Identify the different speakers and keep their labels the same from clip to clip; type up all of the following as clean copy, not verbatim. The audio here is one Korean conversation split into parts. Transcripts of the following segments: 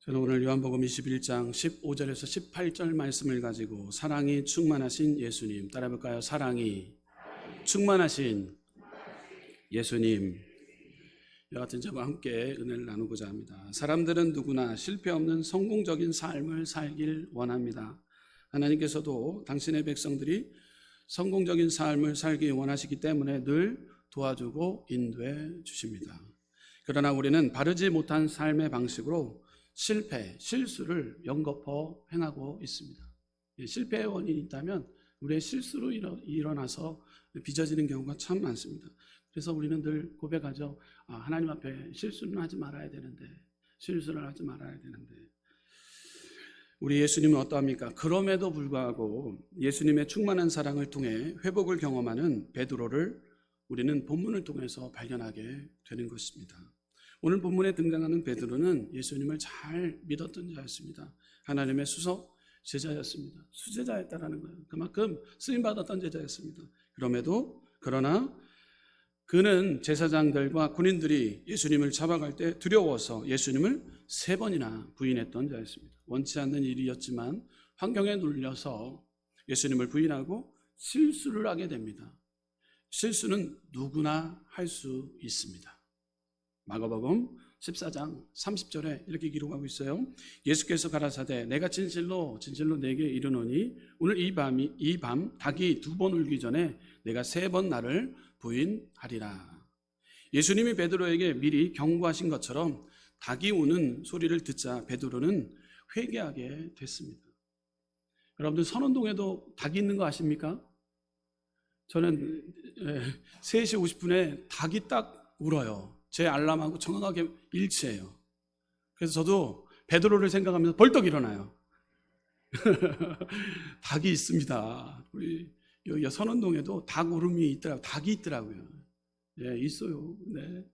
Speaker 1: 저는 오늘 요한복음 21장 15절에서 18절 말씀을 가지고 사랑이 충만하신 예수님, 따라해볼까요? 사랑이 충만하신 예수님. 이와 같은 점과 함께 은혜를 나누고자 합니다. 사람들은 누구나 실패 없는 성공적인 삶을 살길 원합니다. 하나님께서도 당신의 백성들이 성공적인 삶을 살기 원하시기 때문에 늘 도와주고 인도해 주십니다. 그러나 우리는 바르지 못한 삶의 방식으로 실수를 연거푸 행하고 있습니다. 실패의 원인이 있다면 우리의 실수로 일어나서 빚어지는 경우가 참 많습니다. 그래서 우리는 늘 고백하죠. 하나님 앞에 실수를 하지 말아야 되는데, 우리 예수님은 어떠합니까? 그럼에도 불구하고 예수님의 충만한 사랑을 통해 회복을 경험하는 베드로를 우리는 본문을 통해서 발견하게 되는 것입니다. 오늘 본문에 등장하는 베드로는 예수님을 잘 믿었던 자였습니다. 하나님의 수석 제자였습니다. 수제자였다라는 거예요. 그만큼 쓰임받았던 제자였습니다. 그러나 그는 제사장들과 군인들이 예수님을 잡아갈 때 두려워서 예수님을 3번이나 부인했던 자였습니다. 원치 않는 일이었지만 환경에 눌려서 예수님을 부인하고 실수를 하게 됩니다. 실수는 누구나 할 수 있습니다. 마가복음 14장 30절에 이렇게 기록하고 있어요. 예수께서 가라사대 내가 진실로 내게 이르노니 오늘 이 밤 닭이 2번 울기 전에 내가 3번 나를 부인하리라. 예수님이 베드로에게 미리 경고하신 것처럼 닭이 우는 소리를 듣자 베드로는 회개하게 됐습니다. 여러분들 선원동에도 닭이 있는 거 아십니까? 저는 3시 50분에 닭이 딱 울어요. 제 알람하고 정확하게 일치해요. 그래서 저도 베드로를 생각하면서 벌떡 일어나요. 닭이 있습니다. 우리 여기 선원동에도 닭 울음이 있더라고요. 닭이 있더라고요. 예, 있어요. 네,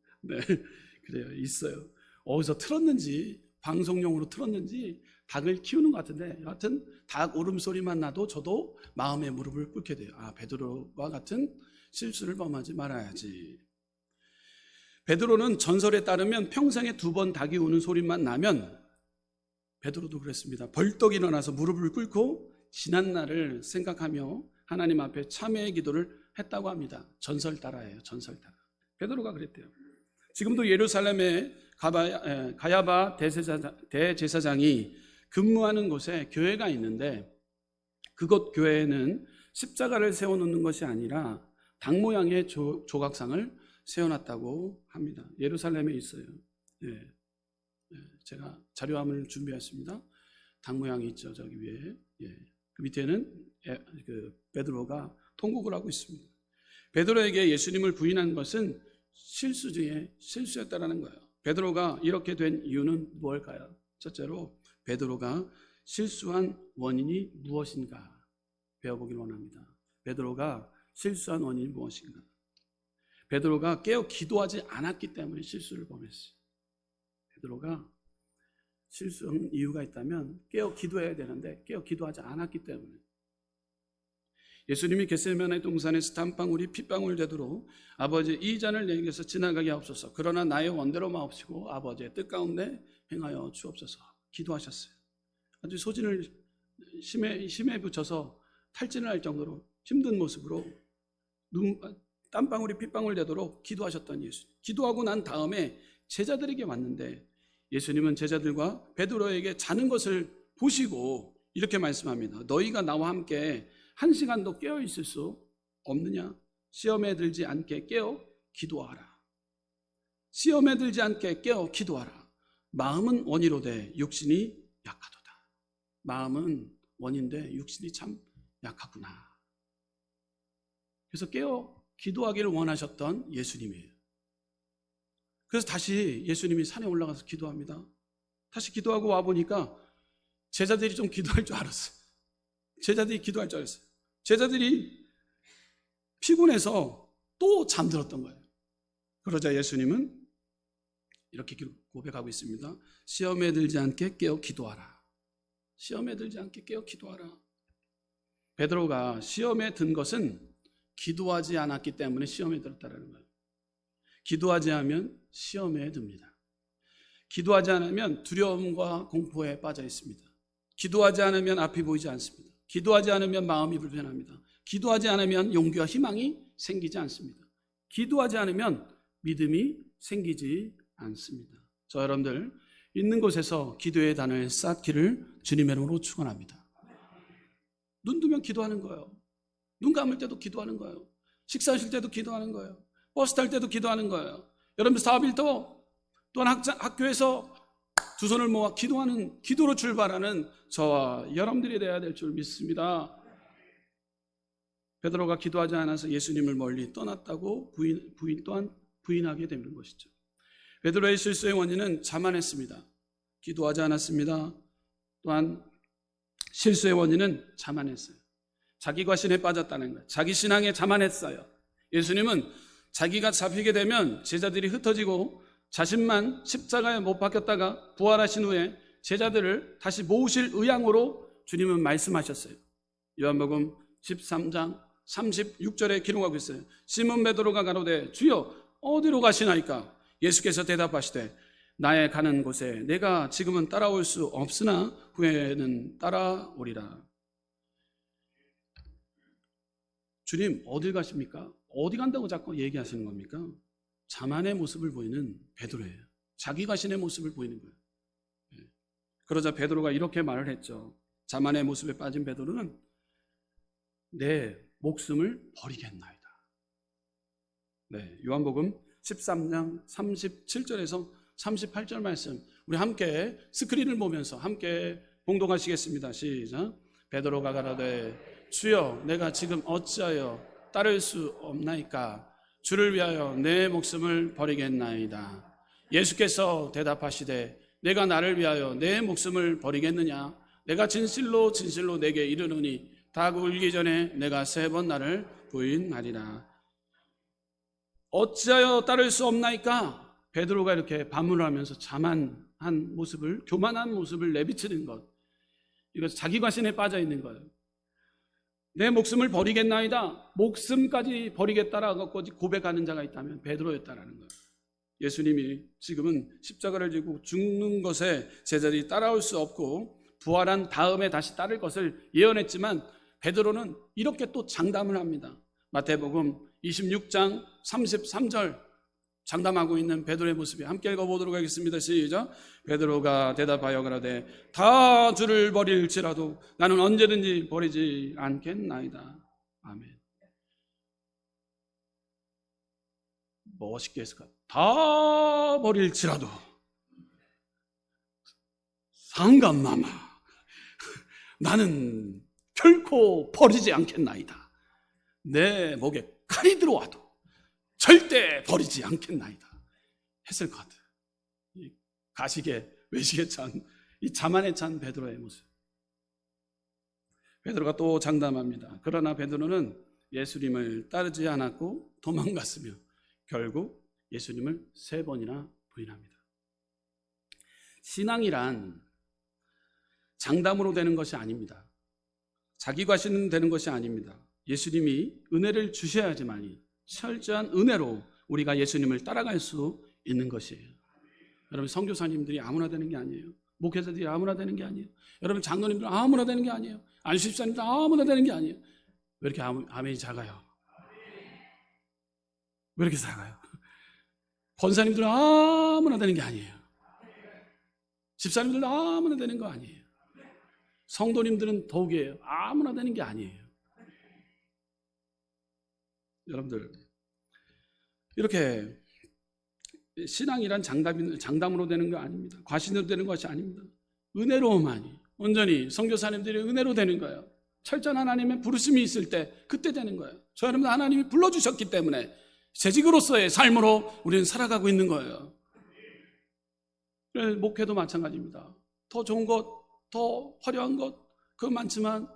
Speaker 1: 그래요. 있어요. 어디서 틀었는지, 방송용으로 틀었는지 닭을 키우는 것 같은데, 여하튼 닭 울음소리만 나도 저도 마음의 무릎을 꿇게 돼요. 베드로와 같은 실수를 범하지 말아야지. 베드로는 전설에 따르면 평생에 2번 닭이 우는 소리만 나면, 베드로도 그랬습니다. 벌떡 일어나서 무릎을 꿇고 지난 날을 생각하며 하나님 앞에 참회의 기도를 했다고 합니다. 전설 따라예요. 전설 따라. 베드로가 그랬대요. 지금도 예루살렘에 가야바 대제사장이 근무하는 곳에 교회가 있는데, 그곳 교회에는 십자가를 세워놓는 것이 아니라 닭 모양의 조각상을 세워놨다고 합니다. 예루살렘에 있어요. 제가 자료함을 준비했습니다. 닭 모양이 있죠, 저기 위에. 그 밑에는 베드로가 통곡을 하고 있습니다. 베드로에게 예수님을 부인한 것은 실수 중에 실수였다라는 거예요. 베드로가 이렇게 된 이유는 무엇일까요? 첫째로 베드로가 실수한 원인이 무엇인가 배워보길 원합니다. 베드로가 실수한 원인이 무엇인가? 베드로가 깨어 기도하지 않았기 때문에 실수를 범했어요. 베드로가 실수한 이유가 있다면 깨어 기도해야 되는데 깨어 기도하지 않았기 때문에. 예수님이 겟세마네 동산에서 단방울이 핏방울 되도록 아버지 이 잔을 내게서 지나가게 하옵소서. 그러나 나의 원대로 마옵시고 아버지의 뜻 가운데 행하여 주옵소서. 기도하셨어요. 아주 소진을 심에 붙여서 탈진을 할 정도로 힘든 모습으로 땀방울이 핏방울 되도록 기도하셨던 예수님. 기도하고 난 다음에 제자들에게 왔는데 예수님은 제자들과 베드로에게 자는 것을 보시고 이렇게 말씀합니다. 너희가 나와 함께 1시간도 깨어 있을 수 없느냐? 시험에 들지 않게 깨어 기도하라. 시험에 들지 않게 깨어 기도하라. 마음은 원이로되 육신이 약하도다. 마음은 원인데 육신이 참 약하구나. 그래서 깨어 기도하기를 원하셨던 예수님이에요. 그래서 다시 예수님이 산에 올라가서 기도합니다. 다시 기도하고 와보니까 제자들이 좀 기도할 줄 알았어요. 제자들이 피곤해서 또 잠들었던 거예요. 그러자 예수님은 이렇게 고백하고 있습니다. 시험에 들지 않게 깨어 기도하라. 시험에 들지 않게 깨어 기도하라. 베드로가 시험에 든 것은 기도하지 않았기 때문에 시험에 들었다는 거예요. 기도하지 않으면 시험에 듭니다. 기도하지 않으면 두려움과 공포에 빠져 있습니다. 기도하지 않으면 앞이 보이지 않습니다. 기도하지 않으면 마음이 불편합니다. 기도하지 않으면 용기와 희망이 생기지 않습니다. 기도하지 않으면 믿음이 생기지 않습니다. 저 여러분들 있는 곳에서 기도의 단을 쌓기를 주님의 이름으로 축원합니다. 눈 뜨면 기도하는 거예요. 눈 감을 때도 기도하는 거예요. 식사하실 때도 기도하는 거예요. 버스 탈 때도 기도하는 거예요. 여러분 사업일도 또한 학교에서 두 손을 모아 기도하는, 기도로 출발하는 저와 여러분들이 되어야 될 줄 믿습니다. 베드로가 기도하지 않아서 예수님을 멀리 떠났다고 부인하게 되는 것이죠. 베드로의 실수의 원인은 자만했습니다. 기도하지 않았습니다. 또한 실수의 원인은 자만했어요. 자기 과신에 빠졌다는 거예요. 자기 신앙에 자만했어요. 예수님은 자기가 잡히게 되면 제자들이 흩어지고 자신만 십자가에 못 박혔다가 부활하신 후에 제자들을 다시 모으실 의향으로 주님은 말씀하셨어요. 요한복음 13장 36절에 기록하고 있어요. 시몬 베드로가 가로되 주여 어디로 가시나이까? 예수께서 대답하시되 나의 가는 곳에 내가 지금은 따라올 수 없으나 후에는 따라오리라. 주님 어딜 가십니까? 어디 간다고 자꾸 얘기하시는 겁니까? 자만의 모습을 보이는 베드로예요. 자기 자신의 모습을 보이는 거예요. 그러자 베드로가 이렇게 말을 했죠. 자만의 모습에 빠진 베드로는 내 목숨을 버리겠나이다. 네, 요한복음 13장 37절에서 38절 말씀 우리 함께 스크린을 보면서 함께 봉독하시겠습니다. 시작. 베드로가 가라되 주여 내가 지금 어찌하여 따를 수 없나이까? 주를 위하여 내 목숨을 버리겠나이다. 예수께서 대답하시되 내가 나를 위하여 내 목숨을 버리겠느냐? 내가 진실로 진실로 내게 이르노니 닭 울기 전에 내가 3번 나를 부인하리라. 어찌하여 따를 수 없나이까? 베드로가 이렇게 반문을 하면서 자만한 모습을, 교만한 모습을 내비치는 것, 이거 자기 과신에 빠져 있는 거예요. 내 목숨을 버리겠나이다. 목숨까지 버리겠다라고 고백하는 자가 있다면 베드로였다라는 거예요. 예수님이 지금은 십자가를 지고 죽는 것에 제자들이 따라올 수 없고 부활한 다음에 다시 따를 것을 예언했지만 베드로는 이렇게 또 장담을 합니다. 마태복음 26장 33절 장담하고 있는 베드로의 모습이 함께 읽어보도록 하겠습니다. 시작. 베드로가 대답하여 가라되 다 주를 버릴지라도 나는 언제든지 버리지 않겠나이다. 아멘. 멋있게 했을까? 다 버릴지라도 상감마마 나는 결코 버리지 않겠나이다. 내 목에 칼이 들어와도 절대 버리지 않겠나이다 했을 것 같아요. 이 가식에 외식에 찬 이 자만에 찬 베드로의 모습. 베드로가 또 장담합니다. 그러나 베드로는 예수님을 따르지 않았고 도망갔으며 결국 예수님을 3번이나 부인합니다. 신앙이란 장담으로 되는 것이 아닙니다. 자기 과신 되는 것이 아닙니다. 예수님이 은혜를 주셔야지만이 철저한 은혜로 우리가 예수님을 따라갈 수 있는 것이에요. 여러분 선교사님들이 아무나 되는 게 아니에요. 목회자들이 아무나 되는 게 아니에요. 여러분 장로님들은 아무나 되는 게 아니에요. 안수집사님들 아무나 되는 게 아니에요. 왜 이렇게 아멘이 작아요? 왜 이렇게 작아요? 권사님들은 아무나 되는 게 아니에요. 집사님들은 아무나 되는 거 아니에요. 성도님들은 더욱이에요. 아무나 되는 게 아니에요. 여러분들 이렇게 신앙이란 장담으로 되는 거 아닙니다. 과신으로 되는 것이 아닙니다. 은혜로만이 온전히 선교사님들이 은혜로 되는 거예요. 철저한 하나님의 부르심이 있을 때 그때 되는 거예요. 저 여러분 하나님이 불러주셨기 때문에 재직으로서의 삶으로 우리는 살아가고 있는 거예요. 목회도 마찬가지입니다. 더 좋은 것, 더 화려한 것 그거 많지만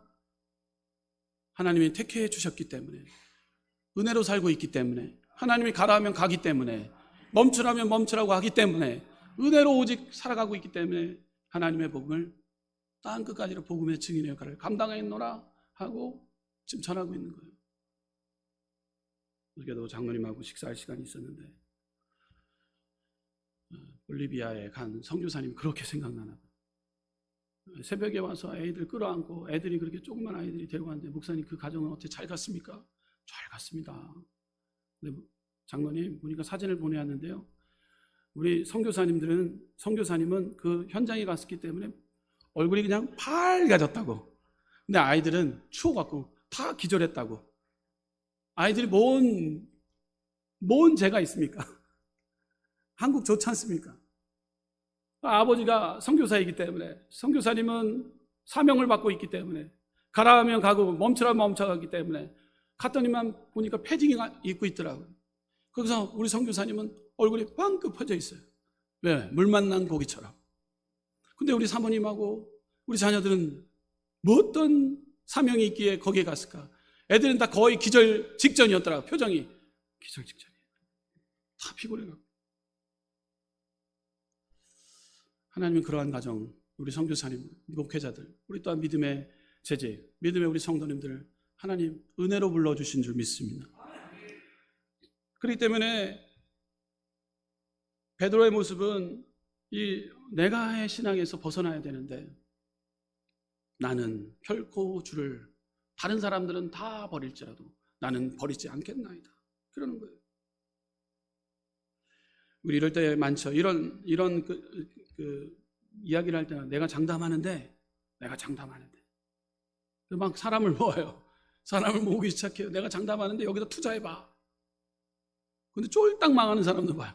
Speaker 1: 하나님이 택해 주셨기 때문에 은혜로 살고 있기 때문에 하나님이 가라 하면 가기 때문에 멈추라면 멈추라고 하기 때문에 은혜로 오직 살아가고 있기 때문에 하나님의 복음을 땅 끝까지로 복음의 증인의 역할을 감당하였노라 하고 지금 전하고 있는 거예요. 어저께도 장로님하고 식사할 시간이 있었는데 볼리비아에 간 선교사님 그렇게 생각나나 봐. 새벽에 와서 애들 끌어안고 애들이 그렇게 조그만 아이들이 데려갔는데 목사님 그 가정은 어떻게 잘 갔습니까? 잘 갔습니다. 근데 장로님 보니까 사진을 보내왔는데요. 우리 선교사님은 그 현장에 갔었기 때문에 얼굴이 그냥 밝아졌다고. 근데 아이들은 추워갖고 다 기절했다고. 아이들이 뭔 죄가 있습니까? 한국 좋지 않습니까? 아버지가 선교사이기 때문에, 선교사님은 사명을 받고 있기 때문에, 가라 하면 가고 멈추라 멈춰가기 때문에 갔더니만 보니까 패딩이 입고 있더라고요. 거기서 우리 선교사님은 얼굴이 빵긋 퍼져 있어요. 왜? 물 만난 고기처럼. 근데 우리 사모님하고 우리 자녀들은 뭐 어떤 사명이 있기에 거기에 갔을까? 애들은 다 거의 기절 직전이었더라고요. 표정이 기절 직전이에요. 다 피곤해가지고. 하나님은 그러한 가정, 우리 선교사님, 목회자들, 우리 또한 믿음의 제재, 믿음의 우리 성도님들 하나님 은혜로 불러주신 줄 믿습니다. 그렇기 때문에 베드로의 모습은 이 내가의 신앙에서 벗어나야 되는데 나는 결코 주를 다른 사람들은 다 버릴지라도 나는 버리지 않겠나이다. 그러는 거예요. 우리 이럴 때 많죠. 이런 이야기를 할 때는 내가 장담하는데 막 사람을 모아요. 사람을 모으기 시작해요. 내가 장담하는데 여기다 투자해봐. 근데 쫄딱 망하는 사람도 봐요.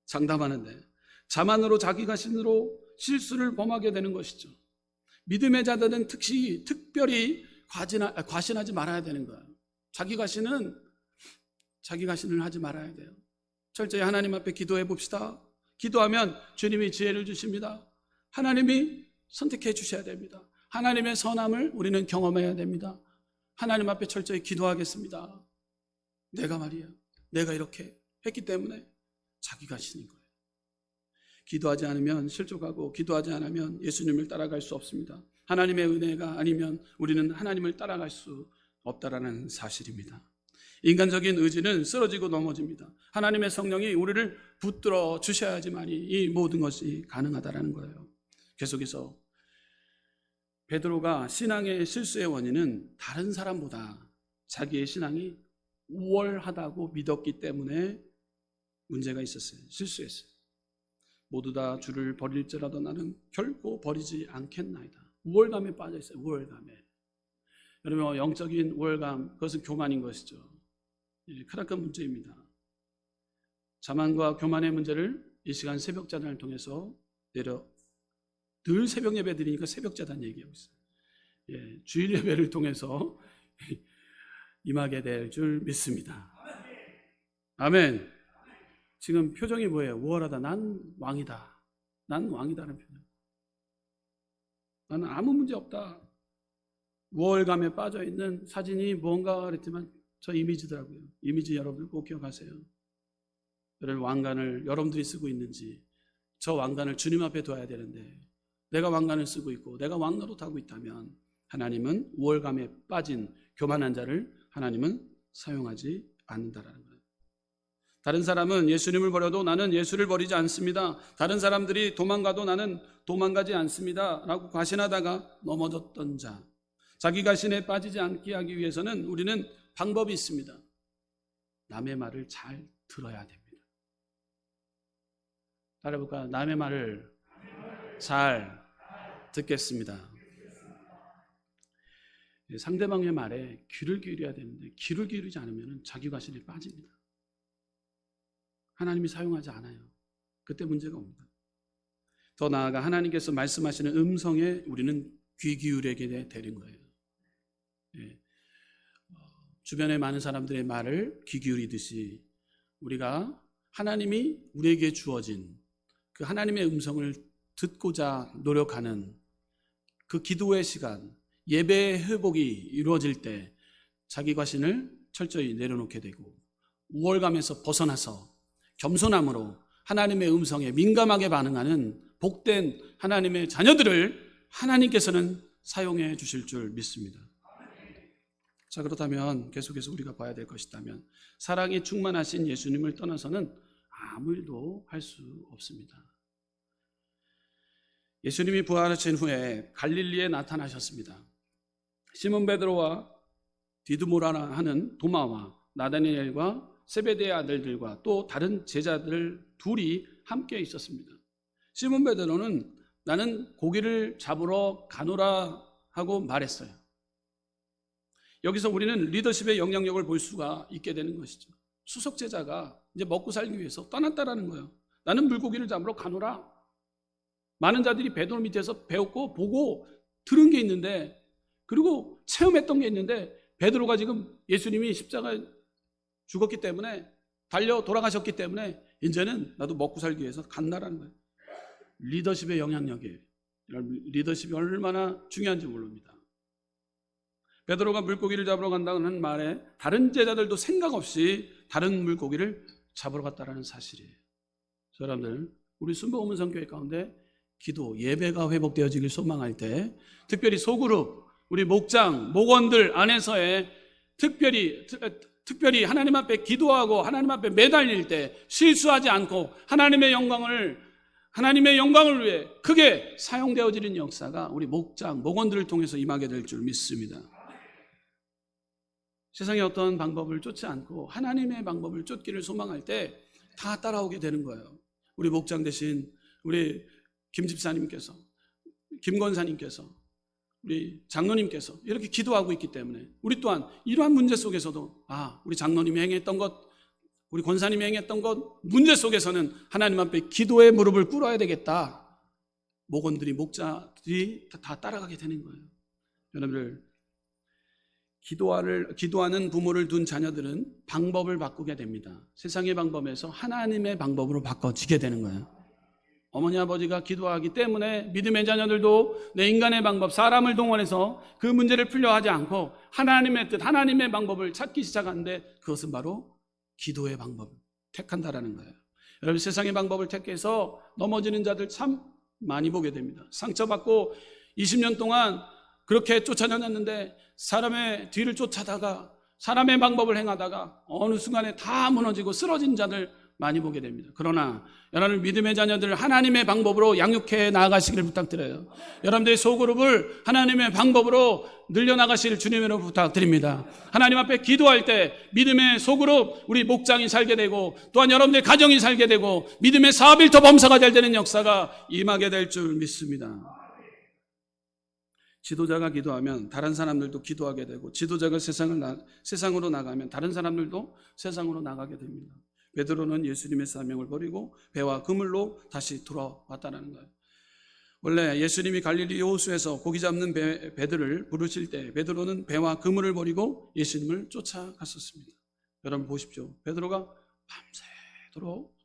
Speaker 1: 장담하는데 자만으로 자기 자신으로 실수를 범하게 되는 것이죠. 믿음의 자들은 특별히 과신하지 말아야 되는 거예요. 자기 과신을 하지 말아야 돼요. 철저히 하나님 앞에 기도해 봅시다. 기도하면 주님이 지혜를 주십니다. 하나님이 선택해 주셔야 됩니다. 하나님의 선함을 우리는 경험해야 됩니다. 하나님 앞에 철저히 기도하겠습니다. 내가 이렇게 했기 때문에 자기 과신인 거예요. 기도하지 않으면 실족하고 기도하지 않으면 예수님을 따라갈 수 없습니다. 하나님의 은혜가 아니면 우리는 하나님을 따라갈 수 없다라는 사실입니다. 인간적인 의지는 쓰러지고 넘어집니다. 하나님의 성령이 우리를 붙들어 주셔야지만이 이 모든 것이 가능하다라는 거예요. 계속해서 베드로가 신앙의 실수의 원인은 다른 사람보다 자기의 신앙이 우월하다고 믿었기 때문에 문제가 있었어요. 실수했어요. 모두 다 주를 버릴지라도 나는 결코 버리지 않겠나이다. 우월감에 빠져 있어요. 우월감에. 여러분, 영적인 우월감, 그것은 교만인 것이죠. 가장 큰 문제입니다. 자만과 교만의 문제를 이 시간 새벽자단을 통해서 늘 새벽 예배 드리니까 새벽자단 얘기하고 있어요. 주일 예배를 통해서 임하게 될 줄 믿습니다. 아멘. 지금 표정이 뭐예요? 우월하다. 난 왕이다. 난 왕이다는 표정. 나는 아무 문제 없다. 우월감에 빠져 있는 사진이 뭔가 그랬지만 저 이미지더라고요. 이미지 여러분들 꼭 기억하세요. 여러분 왕관을 여러분들이 쓰고 있는지, 저 왕관을 주님 앞에 둬야 되는데 내가 왕관을 쓰고 있고 내가 왕노릇하고 있다면 하나님은 우월감에 빠진 교만한 자를 하나님은 사용하지 않는다라는 거예요. 다른 사람은 예수님을 버려도 나는 예수를 버리지 않습니다. 다른 사람들이 도망가도 나는 도망가지 않습니다. 라고 과신하다가 넘어졌던 자, 자기 과신에 빠지지 않게 하기 위해서는 우리는 방법이 있습니다. 남의 말을 잘 들어야 됩니다. 따라해볼까요? 남의 말을 잘 듣겠습니다. 상대방의 말에 귀를 기울여야 되는데 귀를 기울이지 않으면 자기 과신에 빠집니다. 하나님이 사용하지 않아요. 그때 문제가 옵니다. 더 나아가 하나님께서 말씀하시는 음성에 우리는 귀 기울이게 되는 거예요. 주변에 많은 사람들의 말을 귀 기울이듯이 우리가 하나님이 우리에게 주어진 그 하나님의 음성을 듣고자 노력하는 그 기도의 시간, 예배의 회복이 이루어질 때 자기 과신을 철저히 내려놓게 되고 우월감에서 벗어나서 겸손함으로 하나님의 음성에 민감하게 반응하는 복된 하나님의 자녀들을 하나님께서는 사용해 주실 줄 믿습니다. 자, 그렇다면 계속해서 우리가 봐야 될 것이 있다면 사랑이 충만하신 예수님을 떠나서는 아무 일도 할 수 없습니다. 예수님이 부활하신 후에 갈릴리에 나타나셨습니다. 시몬 베드로와 디두모라 하는 도마와 나다니엘과 세베대의 아들들과 또 다른 제자들 둘이 함께 있었습니다. 시몬 베드로는 나는 고기를 잡으러 가노라 하고 말했어요. 여기서 우리는 리더십의 영향력을 볼 수가 있게 되는 것이죠. 수석 제자가 이제 먹고 살기 위해서 떠났다라는 거예요. 나는 물고기를 잡으러 가노라. 많은 자들이 베드로 밑에서 배웠고 보고 들은 게 있는데, 그리고 체험했던 게 있는데, 베드로가 지금 예수님이 십자가에 죽었기 때문에, 달려 돌아가셨기 때문에 이제는 나도 먹고 살기 위해서 간다라는 거예요. 리더십의 영향력이에요. 리더십이 얼마나 중요한지 모릅니다. 베드로가 물고기를 잡으러 간다는 말에 다른 제자들도 생각 없이 다른 물고기를 잡으러 갔다라는 사실이에요. 여러분들, 우리 순복음 성교회 가운데 기도, 예배가 회복되어지길 소망할 때, 특별히 소그룹, 우리 목장, 목원들 안에서의 특별히 하나님 앞에 기도하고 하나님 앞에 매달릴 때 실수하지 않고 하나님의 영광을 위해 크게 사용되어지는 역사가 우리 목장, 목원들을 통해서 임하게 될 줄 믿습니다. 세상의 어떤 방법을 쫓지 않고 하나님의 방법을 쫓기를 소망할 때 다 따라오게 되는 거예요. 우리 목장 대신 우리 김 집사님께서, 김 권사님께서, 우리 장로님께서 이렇게 기도하고 있기 때문에 우리 또한 이러한 문제 속에서도 우리 장로님이 행했던 것, 우리 권사님이 행했던 것, 문제 속에서는 하나님 앞에 기도의 무릎을 꿇어야 되겠다. 목원들이, 목자들이 다 따라가게 되는 거예요. 여러분들, 기도하는 부모를 둔 자녀들은 방법을 바꾸게 됩니다. 세상의 방법에서 하나님의 방법으로 바꿔지게 되는 거예요. 어머니 아버지가 기도하기 때문에 믿음의 자녀들도 내 인간의 방법, 사람을 동원해서 그 문제를 풀려 하지 않고 하나님의 뜻, 하나님의 방법을 찾기 시작하는데, 그것은 바로 기도의 방법을 택한다라는 거예요. 여러분, 세상의 방법을 택해서 넘어지는 자들 참 많이 보게 됩니다. 상처받고 20년 동안 그렇게 쫓아다녔는데 사람의 뒤를 쫓아다가 사람의 방법을 행하다가 어느 순간에 다 무너지고 쓰러진 자들 많이 보게 됩니다. 그러나 여러분, 믿음의 자녀들 하나님의 방법으로 양육해 나아가시기를 부탁드려요. 여러분들의 소그룹을 하나님의 방법으로 늘려나가실 주님으로 부탁드립니다. 하나님 앞에 기도할 때 믿음의 소그룹, 우리 목장이 살게 되고, 또한 여러분들의 가정이 살게 되고, 믿음의 사업일터 범사가 잘 되는 역사가 임하게 될 줄 믿습니다. 지도자가 기도하면 다른 사람들도 기도하게 되고, 지도자가 세상으로 나가면 다른 사람들도 세상으로 나가게 됩니다. 베드로는 예수님의 사명을 버리고 배와 그물로 다시 돌아왔다는 거예요. 원래 예수님이 갈릴리 호수에서 고기 잡는 배들을 부르실 때 베드로는 배와 그물을 버리고 예수님을 쫓아갔었습니다. 여러분 보십시오. 베드로가 밤새도록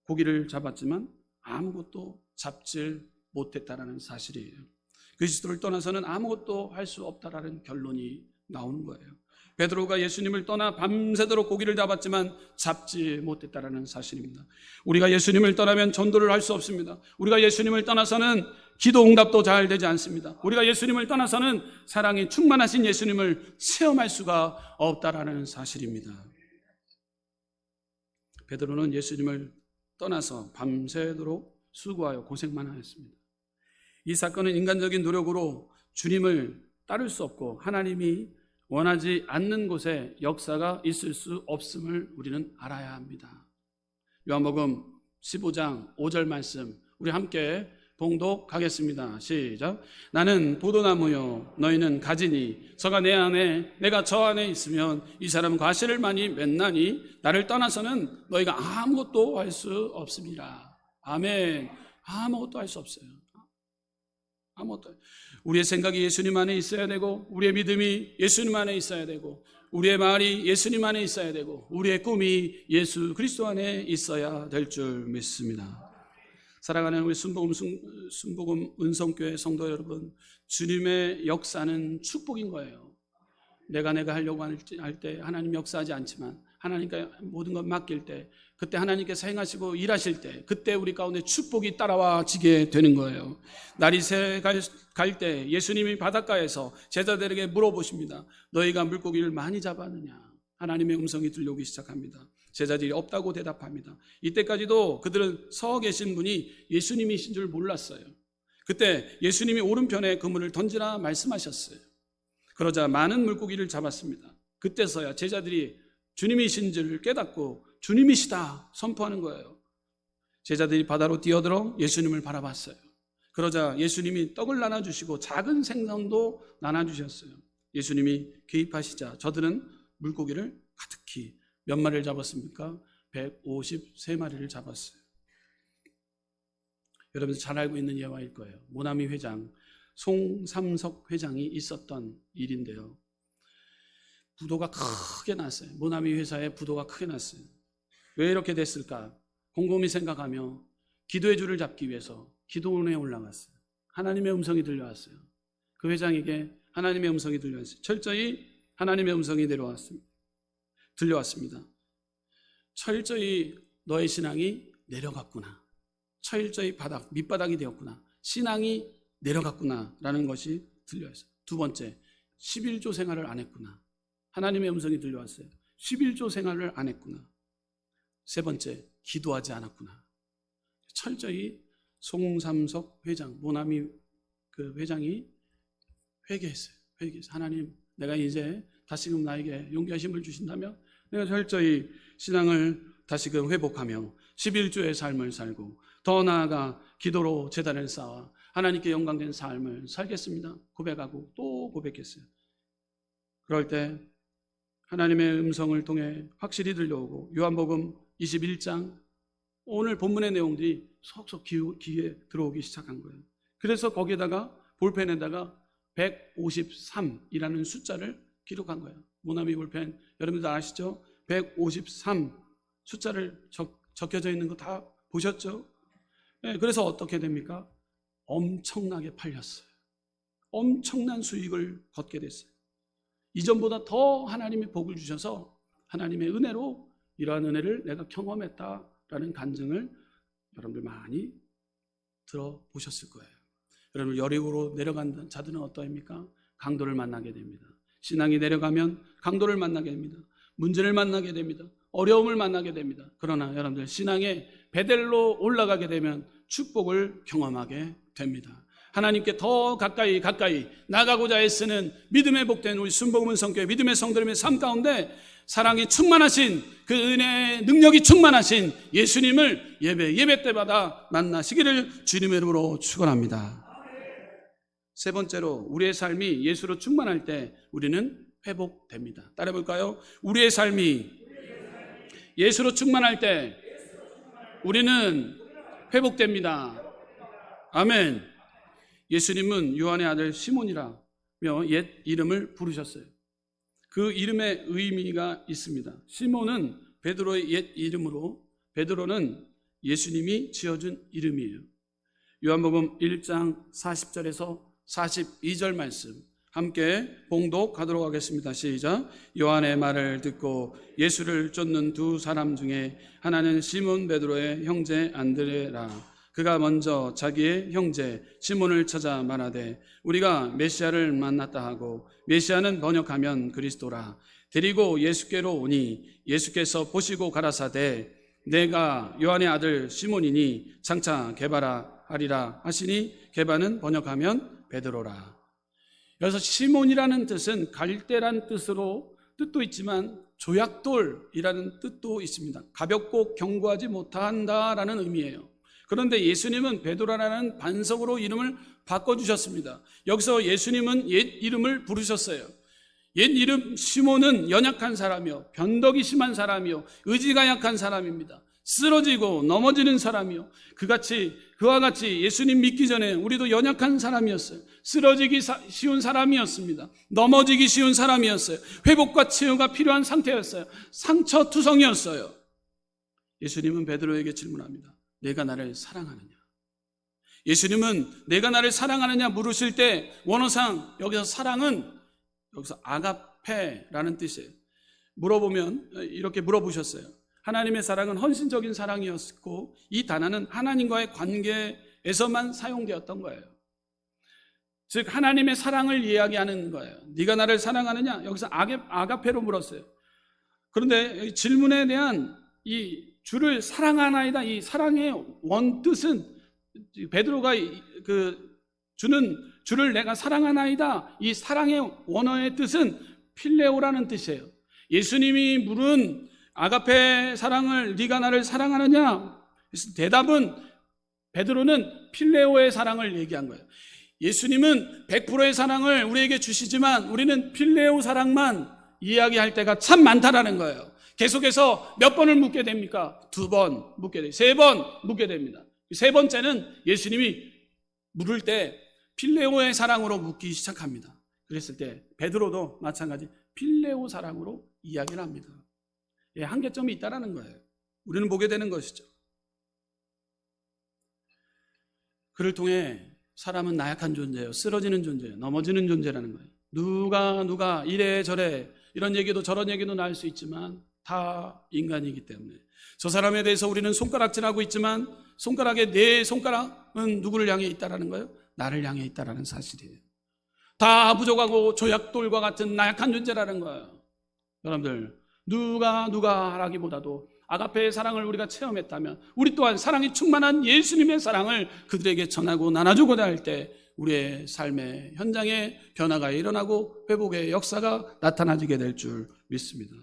Speaker 1: 고기를 잡았지만 아무것도 잡질 못했다라는 사실이에요. 그리스도를 떠나서는 아무것도 할 수 없다라는 결론이 나오는 거예요. 베드로가 예수님을 떠나 밤새도록 고기를 잡았지만 잡지 못했다라는 사실입니다. 우리가 예수님을 떠나면 전도를 할 수 없습니다. 우리가 예수님을 떠나서는 기도 응답도 잘 되지 않습니다. 우리가 예수님을 떠나서는 사랑이 충만하신 예수님을 체험할 수가 없다라는 사실입니다. 베드로는 예수님을 떠나서 밤새도록 수고하여 고생만 하였습니다. 이 사건은 인간적인 노력으로 주님을 따를 수 없고 하나님이 원하지 않는 곳에 역사가 있을 수 없음을 우리는 알아야 합니다. 요한복음 15장 5절 말씀 우리 함께 봉독하겠습니다. 시작. 나는 포도나무요 너희는 가지니 저가 내 안에 내가 저 안에 있으면 이 사람은 과실을 많이 맺나니 나를 떠나서는 너희가 아무것도 할 수 없습니다. 아멘. 아무것도 할 수 없어요. 아무것도. 우리의 생각이 예수님 안에 있어야 되고, 우리의 믿음이 예수님 안에 있어야 되고, 우리의 말이 예수님 안에 있어야 되고, 우리의 꿈이 예수 그리스도 안에 있어야 될 줄 믿습니다. 사랑하는 우리 순복음 은성교회 성도 여러분, 주님의 역사는 축복인 거예요. 내가 하려고 할 때 하나님 역사하지 않지만 하나님께 모든 것 맡길 때, 그때 하나님께서 행하시고 일하실 때, 그때 우리 가운데 축복이 따라와지게 되는 거예요. 날이 새 갈 때 예수님이 바닷가에서 제자들에게 물어보십니다. 너희가 물고기를 많이 잡았느냐? 하나님의 음성이 들려오기 시작합니다. 제자들이 없다고 대답합니다. 이때까지도 그들은 서 계신 분이 예수님이신 줄 몰랐어요. 그때 예수님이 오른편에 그물을 던지라 말씀하셨어요. 그러자 많은 물고기를 잡았습니다. 그때서야 제자들이 주님이신 줄 깨닫고 주님이시다 선포하는 거예요. 제자들이 바다로 뛰어들어 예수님을 바라봤어요. 그러자 예수님이 떡을 나눠주시고 작은 생선도 나눠주셨어요. 예수님이 개입하시자 저들은 물고기를 가득히 몇 마리를 잡았습니까? 153마리를 잡았어요. 여러분 잘 알고 있는 예화일 거예요. 모나미 회장, 송삼석 회장이 있었던 일인데요. 부도가 크게 났어요. 모나미 회사에 부도가 크게 났어요. 왜 이렇게 됐을까? 곰곰이 생각하며 기도의 줄을 잡기 위해서 기도원에 올라갔어요. 하나님의 음성이 들려왔어요. 그 회장에게 하나님의 음성이 들려왔어요. 철저히 하나님의 음성이 들려왔습니다. 철저히 너의 신앙이 내려갔구나. 철저히 밑바닥이 되었구나. 신앙이 내려갔구나 라는 것이 들려왔어요. 두 번째, 11조 생활을 안 했구나. 하나님의 음성이 들려왔어요. 11조 생활을 안 했구나. 세 번째, 기도하지 않았구나. 철저히 송삼석 회장, 모나미 그 회장이 회개했어요. 하나님, 내가 이제 다시금 나에게 용기하심을 주신다면 내가 철저히 신앙을 다시금 회복하며 11조의 삶을 살고 더 나아가 기도로 제단을 쌓아 하나님께 영광된 삶을 살겠습니다. 고백하고 또 고백했어요. 그럴 때 하나님의 음성을 통해 확실히 들려오고 요한복음 21장 오늘 본문의 내용들이 속속 귀에 들어오기 시작한 거예요. 그래서 거기에다가 볼펜에다가 153이라는 숫자를 기록한 거예요. 모나미 볼펜 여러분들 아시죠? 153 숫자를 적혀져 있는 거 다 보셨죠? 네, 그래서 어떻게 됩니까? 엄청나게 팔렸어요. 엄청난 수익을 걷게 됐어요. 이전보다 더 하나님이 복을 주셔서 하나님의 은혜로 이러한 은혜를 내가 경험했다라는 간증을 여러분들 많이 들어보셨을 거예요. 여러분 여리고로 내려간 자들은 어떠합니까? 강도를 만나게 됩니다. 신앙이 내려가면 강도를 만나게 됩니다. 문제를 만나게 됩니다. 어려움을 만나게 됩니다. 그러나 여러분들 신앙의 베델로 올라가게 되면 축복을 경험하게 됩니다. 하나님께 더 가까이 나가고자 애쓰는 믿음의 복된 우리 순복음은 성교회 믿음의 성도님의 삶 가운데 사랑이 충만하신 그 은혜의 능력이 충만하신 예수님을 예배 때마다 만나시기를 주님의 이름으로 축원합니다. 세 번째로 우리의 삶이 예수로 충만할 때 우리는 회복됩니다. 따라해 볼까요? 우리의 삶이 예수로 충만할 때 우리는 회복됩니다. 아멘. 예수님은 요한의 아들 시몬이라며 옛 이름을 부르셨어요. 그 이름의 의미가 있습니다. 시몬은 베드로의 옛 이름으로 베드로는 예수님이 지어준 이름이에요. 요한복음 1장 40절에서 42절 말씀 함께 봉독하도록 하겠습니다. 시작. 요한의 말을 듣고 예수를 쫓는 두 사람 중에 하나는 시몬 베드로의 형제 안드레라. 그가 먼저 자기의 형제 시몬을 찾아 말하되 우리가 메시아를 만났다 하고 메시아는 번역하면 그리스도라. 데리고 예수께로 오니 예수께서 보시고 가라사대 내가 요한의 아들 시몬이니 장차 게바라 하리라 하시니 게바는 번역하면 베드로라. 여기서 시몬이라는 뜻은 갈대란 뜻도 있지만 조약돌이라는 뜻도 있습니다. 가볍고 견고하지 못한다라는 의미예요. 그런데 예수님은 베드로라는 반석으로 이름을 바꿔주셨습니다. 여기서 예수님은 옛 이름을 부르셨어요. 옛 이름 시몬은 연약한 사람이요, 변덕이 심한 사람이요, 의지가 약한 사람입니다. 쓰러지고 넘어지는 사람이요, 그와 같이 예수님 믿기 전에 우리도 연약한 사람이었어요. 쓰러지기 쉬운 사람이었습니다. 넘어지기 쉬운 사람이었어요. 회복과 치유가 필요한 상태였어요. 상처투성이었어요. 예수님은 베드로에게 질문합니다. 내가 나를 사랑하느냐? 예수님은 내가 나를 사랑하느냐 물으실 때 원어상 여기서 사랑은 여기서 아가페라는 뜻이에요. 물어보면 이렇게 물어보셨어요. 하나님의 사랑은 헌신적인 사랑이었고 이 단어는 하나님과의 관계에서만 사용되었던 거예요. 즉 하나님의 사랑을 이야기하는 거예요. 네가 나를 사랑하느냐? 여기서 아가페로 물었어요. 그런데 이 질문에 대한 이 주를 사랑하나이다, 이 사랑의 원뜻은 베드로가 주를 내가 사랑하나이다, 이 사랑의 원어의 뜻은 필레오라는 뜻이에요. 예수님이 물은 아가페 사랑을, 네가 나를 사랑하느냐? 대답은 베드로는 필레오의 사랑을 얘기한 거예요. 예수님은 100%의 사랑을 우리에게 주시지만 우리는 필레오 사랑만 이야기할 때가 참 많다라는 거예요. 계속해서 몇 번을 묻게 됩니까? 2번 묻게 돼요. 3번 묻게 됩니다. 세 번째는 예수님이 물을 때 필레오의 사랑으로 묻기 시작합니다. 그랬을 때 베드로도 마찬가지 필레오 사랑으로 이야기를 합니다. 예, 한계점이 있다라는 거예요. 우리는 보게 되는 것이죠. 그를 통해 사람은 나약한 존재예요. 쓰러지는 존재예요. 넘어지는 존재라는 거예요. 누가 이래저래 이런 얘기도 저런 얘기도 나올 수 있지만 다 인간이기 때문에 저 사람에 대해서 우리는 손가락질하고 있지만 손가락에 내 손가락은 누구를 향해 있다라는 거예요? 나를 향해 있다라는 사실이에요. 다 부족하고 조약돌과 같은 나약한 존재라는 거예요. 여러분들, 누가 하라기보다도 아가페의 사랑을 우리가 체험했다면 우리 또한 사랑이 충만한 예수님의 사랑을 그들에게 전하고 나눠주고자 할 때 우리의 삶의 현장에 변화가 일어나고 회복의 역사가 나타나지게 될 줄 믿습니다.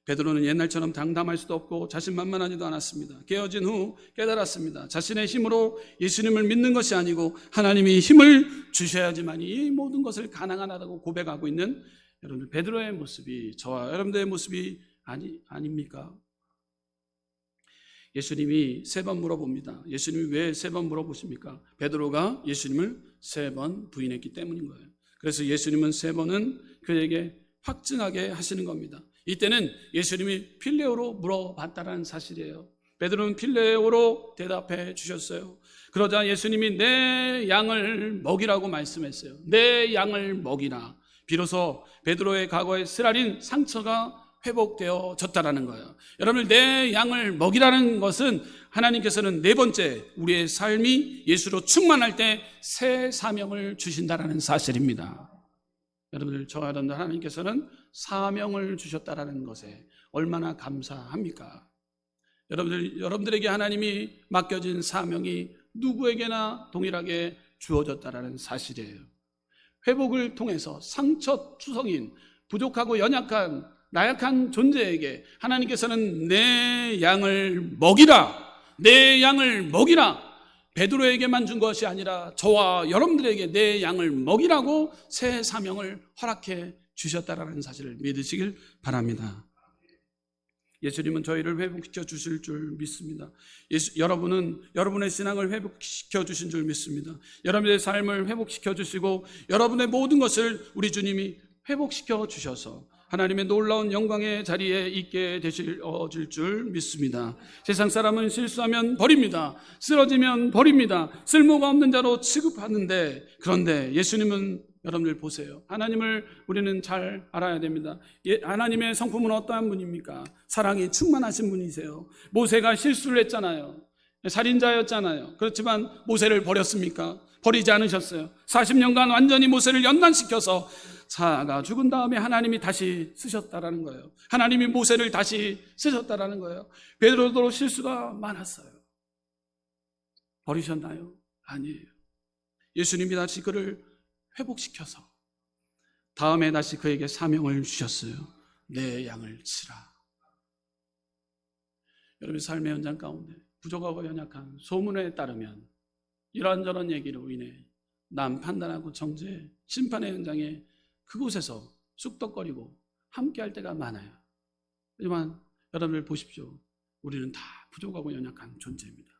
Speaker 1: 베드로는 옛날처럼 당담할 수도 없고 자신만만하지도 않았습니다. 깨어진 후 깨달았습니다. 자신의 힘으로 예수님을 믿는 것이 아니고 하나님이 힘을 주셔야지만 이 모든 것을 가능하다고 고백하고 있는 여러분들 베드로의 모습이 저와 여러분들의 모습이 아닙니까? 예수님이 3번 물어봅니다. 예수님이 왜 3번 물어보십니까? 베드로가 예수님을 3번 부인했기 때문인 거예요. 그래서 예수님은 3번은 그에게 확증하게 하시는 겁니다. 이때는 예수님이 필레오로 물어봤다는 사실이에요. 베드로는 필레오로 대답해 주셨어요. 그러자 예수님이 내 양을 먹이라고 말씀했어요. 내 양을 먹이라. 비로소 베드로의 과거의 쓰라린 상처가 회복되어졌다라는 거예요. 여러분, 내 양을 먹이라는 것은 하나님께서는 4번째 우리의 삶이 예수로 충만할 때 새 사명을 주신다라는 사실입니다. 여러분들, 저와 여러분들 하나님께서는 사명을 주셨다라는 것에 얼마나 감사합니까? 여러분들에게 하나님이 맡겨진 사명이 누구에게나 동일하게 주어졌다라는 사실이에요. 회복을 통해서 상처투성인 부족하고 연약한 나약한 존재에게 하나님께서는 내 양을 먹이라, 내 양을 먹이라, 베드로에게만 준 것이 아니라 저와 여러분들에게 내 양을 먹이라고 새 사명을 허락해 주셨다라는 사실을 믿으시길 바랍니다. 예수님은 저희를 회복시켜 주실 줄 믿습니다. 여러분은 여러분의 신앙을 회복시켜 주신 줄 믿습니다. 여러분의 삶을 회복시켜 주시고 여러분의 모든 것을 우리 주님이 회복시켜 주셔서 하나님의 놀라운 영광의 자리에 있게 되실 줄 믿습니다. 세상 사람은 실수하면 버립니다. 쓰러지면 버립니다. 쓸모가 없는 자로 취급하는데, 그런데 예수님은 여러분들 보세요. 하나님을 우리는 잘 알아야 됩니다. 하나님의 성품은 어떠한 분입니까? 사랑이 충만하신 분이세요. 모세가 실수를 했잖아요. 살인자였잖아요. 그렇지만 모세를 버렸습니까? 버리지 않으셨어요. 40년간 완전히 모세를 연단시켜서 사가 죽은 다음에 하나님이 다시 쓰셨다라는 거예요. 하나님이 모세를 다시 쓰셨다라는 거예요. 베드로도 실수가 많았어요. 버리셨나요? 아니에요. 예수님이 다시 그를 회복시켜서 다음에 다시 그에게 사명을 주셨어요. 내 양을 치라. 여러분의 삶의 현장 가운데 부족하고 연약한 소문에 따르면 이런저런 얘기로 인해 남 판단하고 정죄, 심판의 현장에 그곳에서 쑥덕거리고 함께할 때가 많아요. 하지만 여러분들 보십시오. 우리는 다 부족하고 연약한 존재입니다.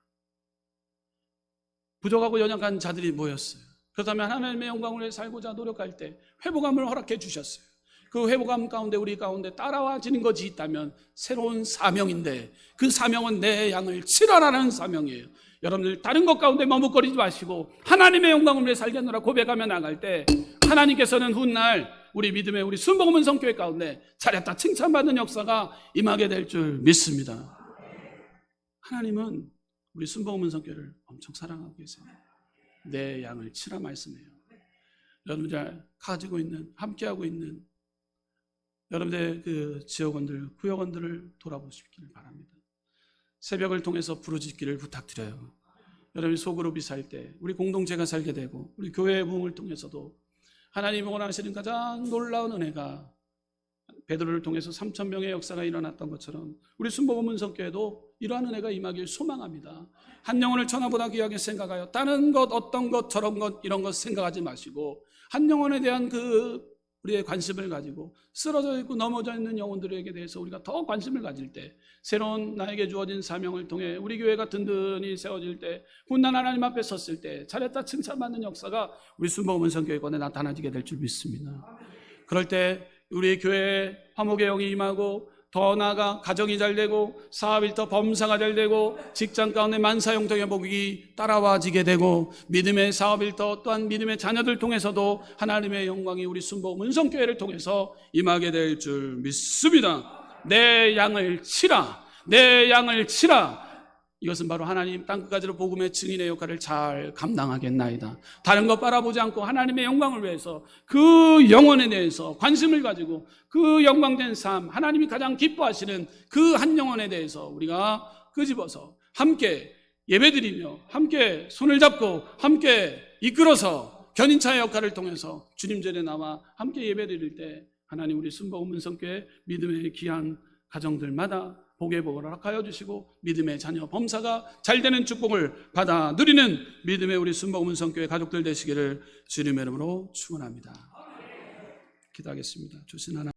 Speaker 1: 부족하고 연약한 자들이 모였어요. 그렇다면 하나님의 영광을 위해 살고자 노력할 때 회복함을 허락해 주셨어요. 그 회복함 가운데 우리 가운데 따라와지는 것이 있다면 새로운 사명인데, 그 사명은 내 양을 치라라는 사명이에요. 여러분들 다른 것 가운데 머뭇거리지 마시고 하나님의 영광을 위해 살겠노라 고백하며 나갈 때 하나님께서는 훗날 우리 믿음의 우리 순복음은 성교회 가운데 잘했다 칭찬받는 역사가 임하게 될 줄 믿습니다. 하나님은 우리 순복음은 성교회를 엄청 사랑하고 계세요. 내 양을 치라 말씀해요. 여러분들 가지고 있는, 함께하고 있는 여러분들 그 지역원들, 구역원들을 돌아보시기를 바랍니다. 새벽을 통해서 부르짖기를 부탁드려요. 여러분이 소그룹이 살 때, 우리 공동체가 살게 되고, 우리 교회의 부흥을 통해서도 하나님이 원하시는 가장 놀라운 은혜가 베드로를 통해서 3,000명의 역사가 일어났던 것처럼 우리 순복음 문성교회도 이러한 은혜가 임하길 소망합니다. 한 영혼을 천하보다 귀하게 생각하여 다른 것, 어떤 것, 저런 것, 이런 것 생각하지 마시고 한 영혼에 대한 우리의 관심을 가지고 쓰러져 있고 넘어져 있는 영혼들에게 대해서 우리가 더 관심을 가질 때, 새로운 나에게 주어진 사명을 통해 우리 교회가 든든히 세워질 때, 군단 하나님 앞에 섰을 때 잘했다 칭찬받는 역사가 우리 순복음 문성교회권에 나타나지게 될 줄 믿습니다. 그럴 때 우리 교회에 화목의 영이 임하고, 더 나아가 가정이 잘 되고, 사업이 더 범사가 잘 되고, 직장 가운데 만사형통의 복이 따라와지게 되고, 믿음의 사업일터 또한 믿음의 자녀들 통해서도 하나님의 영광이 우리 순복음 문성교회를 통해서 임하게 될 줄 믿습니다. 내 양을 치라, 내 양을 치라. 이것은 바로 하나님 땅끝까지로 복음의 증인의 역할을 잘 감당하겠나이다. 다른 것 바라보지 않고 하나님의 영광을 위해서 그 영혼에 대해서 관심을 가지고 그 영광된 삶, 하나님이 가장 기뻐하시는 그 한 영혼에 대해서 우리가 끄집어서 함께 예배드리며 함께 손을 잡고 함께 이끌어서 견인차의 역할을 통해서 주님 전에 나와 함께 예배드릴 때, 하나님 우리 순복음 문성교회 믿음의 귀한 가정들마다 복의 복을 허락하여 주시고 믿음의 자녀 범사가 잘 되는 축복을 받아 누리는 믿음의 우리 순복음 문성교회 가족들 되시기를 주님의 이름으로 축원합니다. 기도하겠습니다. 주신 하나님.